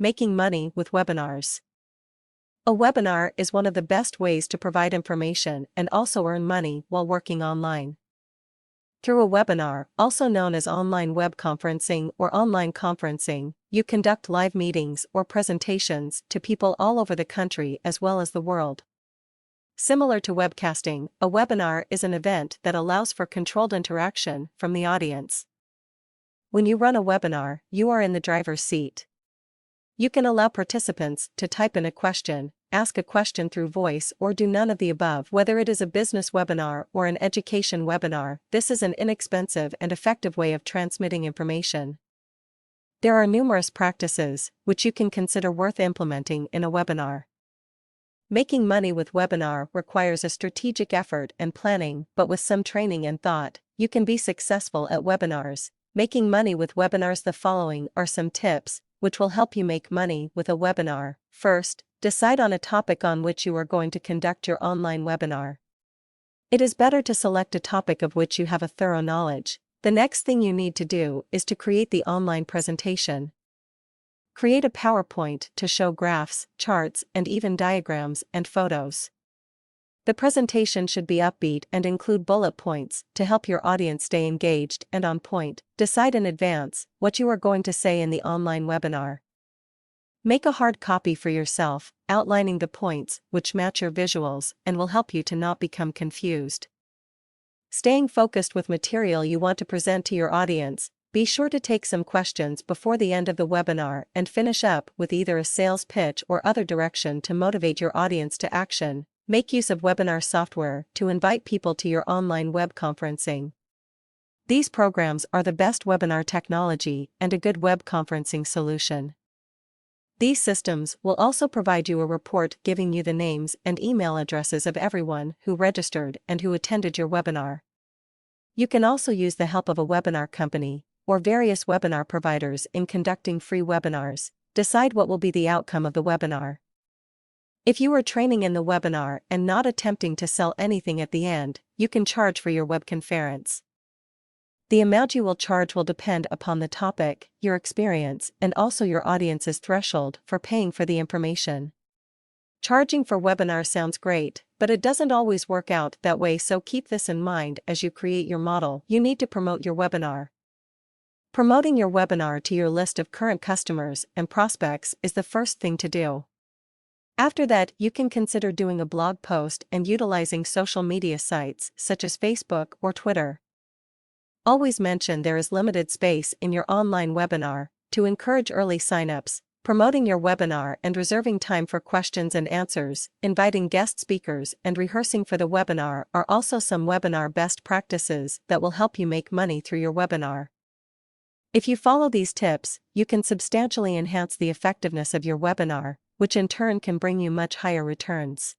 Making money with webinars. A webinar is one of the best ways to provide information and also earn money while working online. Through a webinar, also known as online web conferencing or online conferencing, you conduct live meetings or presentations to people all over the country as well as the world. Similar to webcasting, a webinar is an event that allows for controlled interaction from the audience. When you run a webinar, you are in the driver's seat. You can allow participants to type in a question, ask a question through voice, or do none of the above. Whether it is a business webinar or an education webinar, this is an inexpensive and effective way of transmitting information. There are numerous practices which you can consider worth implementing in a webinar. Making money with webinar requires a strategic effort and planning, but with some training and thought, you can be successful at webinars. Making money with webinars. The following are some tips which will help you make money with a webinar. First, decide on a topic on which you are going to conduct your online webinar. It is better to select a topic of which you have a thorough knowledge. The next thing you need to do is to create the online presentation. Create a PowerPoint to show graphs, charts, and even diagrams and photos. The presentation should be upbeat and include bullet points to help your audience stay engaged and on point. Decide in advance what you are going to say in the online webinar. Make a hard copy for yourself, outlining the points which match your visuals and will help you to not become confused. Staying focused with material you want to present to your audience, be sure to take some questions before the end of the webinar and finish up with either a sales pitch or other direction to motivate your audience to action. Make use of webinar software to invite people to your online web conferencing. These programs are the best webinar technology and a good web conferencing solution. These systems will also provide you a report giving you the names and email addresses of everyone who registered and who attended your webinar. You can also use the help of a webinar company or various webinar providers in conducting free webinars. Decide what will be the outcome of the webinar. If you are training in the webinar and not attempting to sell anything at the end, you can charge for your web conference. The amount you will charge will depend upon the topic, your experience, and also your audience's threshold for paying for the information. Charging for webinars sounds great, but it doesn't always work out that way, so keep this in mind as you create your model. You need to promote your webinar. Promoting your webinar to your list of current customers and prospects is the first thing to do. After that, you can consider doing a blog post and utilizing social media sites such as Facebook or Twitter. Always mention there is limited space in your online webinar to encourage early signups. Promoting your webinar and reserving time for questions and answers, inviting guest speakers, and rehearsing for the webinar are also some webinar best practices that will help you make money through your webinar. If you follow these tips, you can substantially enhance the effectiveness of your webinar, which in turn can bring you much higher returns.